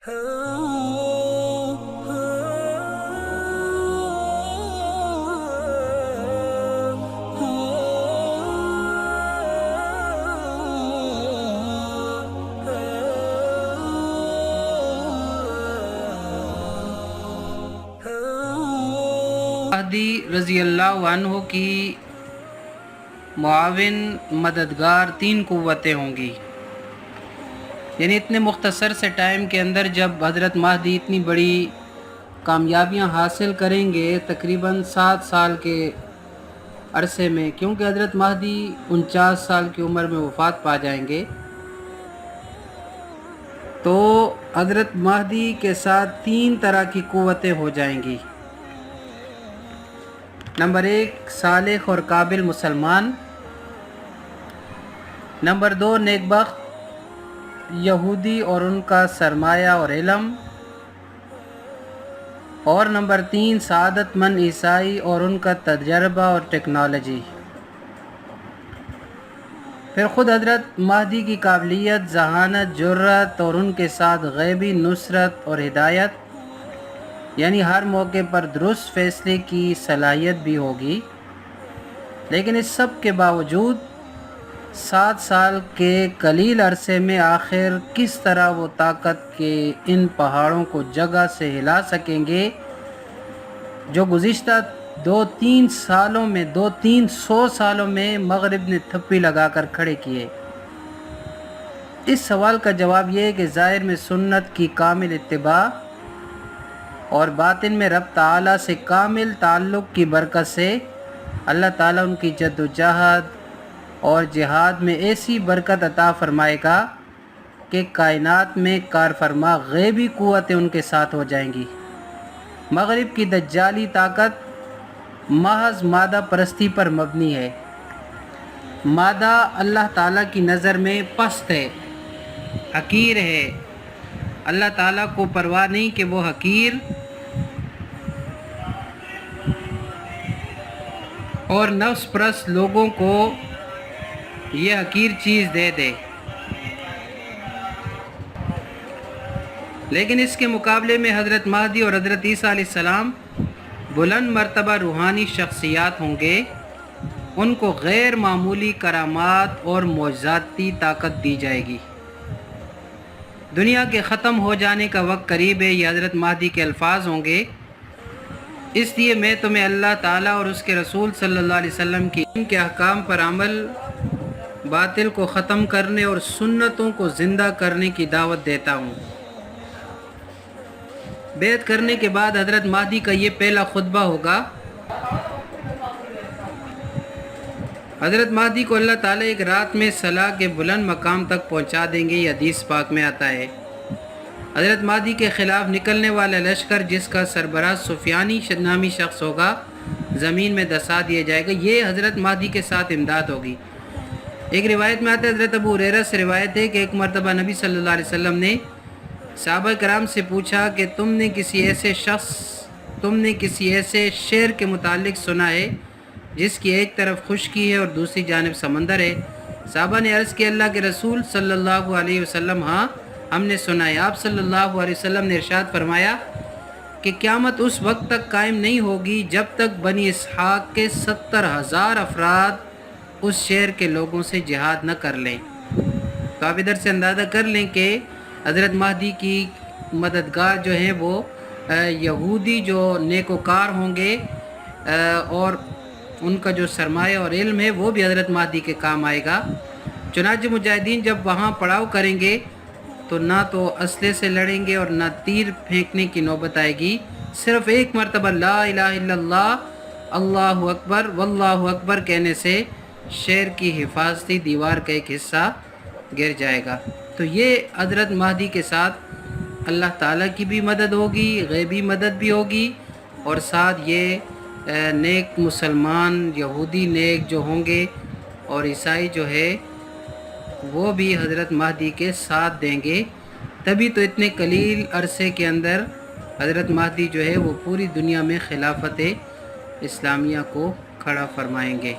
مہدی رضی اللہ عنہ کی معاون مددگار 3 قوتیں ہوں گی. یعنی اتنے مختصر سے ٹائم کے اندر جب حضرت مہدی اتنی بڑی کامیابیاں حاصل کریں گے، تقریباً 7 سال کے عرصے میں، کیونکہ حضرت مہدی 49 سال کی عمر میں وفات پا جائیں گے، تو حضرت مہدی کے ساتھ 3 طرح کی قوتیں ہو جائیں گی. نمبر 1 صالح اور قابل مسلمان، نمبر 2 نیک بخت یہودی اور ان کا سرمایہ اور علم، اور نمبر 3 سعادت مند عیسائی اور ان کا تجربہ اور ٹیکنالوجی. پھر خود حضرت مہدی کی قابلیت، ذہانت، جرأت اور ان کے ساتھ غیبی نصرت اور ہدایت، یعنی ہر موقع پر درست فیصلے کی صلاحیت بھی ہوگی. لیکن اس سب کے باوجود 7 سال کے قلیل عرصے میں آخر کس طرح وہ طاقت کے ان پہاڑوں کو جگہ سے ہلا سکیں گے جو گزشتہ 2-3 سالوں میں 200-300 سالوں میں مغرب نے تھپی لگا کر کھڑے کیے. اس سوال کا جواب یہ ہے کہ ظاہر میں سنت کی کامل اتباع اور باطن میں رب تعالیٰ سے کامل تعلق کی برکت سے اللہ تعالیٰ ان کی جد و جہد اور جہاد میں ایسی برکت عطا فرمائے گا کہ کائنات میں کارفرما غیبی قوتیں ان کے ساتھ ہو جائیں گی. مغرب کی دجالی طاقت محض مادہ پرستی پر مبنی ہے. مادہ اللہ تعالیٰ کی نظر میں پست ہے، حقیر ہے. اللہ تعالیٰ کو پرواہ نہیں کہ وہ حقیر اور نفس پرست لوگوں کو یہ حقیر چیز دے دے. لیکن اس کے مقابلے میں حضرت مہدی اور حضرت عیسیٰ علیہ السلام بلند مرتبہ روحانی شخصیات ہوں گے. ان کو غیر معمولی کرامات اور معجزاتی طاقت دی جائے گی. دنیا کے ختم ہو جانے کا وقت قریب ہے، یہ حضرت مہدی کے الفاظ ہوں گے. اس لیے میں تمہیں اللہ تعالیٰ اور اس کے رسول صلی اللہ علیہ وسلم کی ان کے احکام پر عمل، باطل کو ختم کرنے اور سنتوں کو زندہ کرنے کی دعوت دیتا ہوں. بیعت کرنے کے بعد حضرت مہدی کا یہ پہلا خطبہ ہوگا. حضرت مہدی کو اللہ تعالیٰ ایک رات میں صلاح کے بلند مقام تک پہنچا دیں گے. یہ حدیث پاک میں آتا ہے. حضرت مہدی کے خلاف نکلنے والا لشکر جس کا سربراہ سفیانی نامی شخص ہوگا، زمین میں دسا دیا جائے گا. یہ حضرت مہدی کے ساتھ امداد ہوگی. ایک روایت میں آتا ہے، حضرت ابو ہریرہ سے روایت ہے کہ ایک مرتبہ نبی صلی اللہ علیہ وسلم نے صحابہ کرام سے پوچھا کہ تم نے کسی ایسے شعر کے متعلق سنا ہے جس کی ایک طرف خشکی ہے اور دوسری جانب سمندر ہے؟ صحابہ نے عرض کی، اللہ کے رسول صلی اللہ علیہ وسلم، ہاں ہم نے سنا ہے. آپ صلی اللہ علیہ وسلم نے ارشاد فرمایا کہ قیامت اس وقت تک قائم نہیں ہوگی جب تک بنی اسحاق کے 70,000 افراد اس شہر کے لوگوں سے جہاد نہ کر لیں. تو آپ ادھر سے اندازہ کر لیں کہ حضرت مہدی کی مددگار جو ہیں وہ یہودی جو نیکوکار ہوں گے، اور ان کا جو سرمایہ اور علم ہے وہ بھی حضرت مہدی کے کام آئے گا. چنانچہ مجاہدین جب وہاں پڑاؤ کریں گے تو نہ تو اسلحے سے لڑیں گے اور نہ تیر پھینکنے کی نوبت آئے گی. صرف ایک مرتبہ لا الہ الا اللہ، اللہ اکبر واللہ اکبر کہنے سے شہر کی حفاظتی دیوار کا ایک حصہ گر جائے گا. تو یہ حضرت مہدی کے ساتھ اللہ تعالیٰ کی بھی مدد ہوگی، غیبی مدد بھی ہوگی، اور ساتھ یہ نیک مسلمان یہودی نیک جو ہوں گے اور عیسائی جو ہے وہ بھی حضرت مہدی کے ساتھ دیں گے. تبھی تو اتنے قلیل عرصے کے اندر حضرت مہدی جو ہے وہ پوری دنیا میں خلافت اسلامیہ کو کھڑا فرمائیں گے.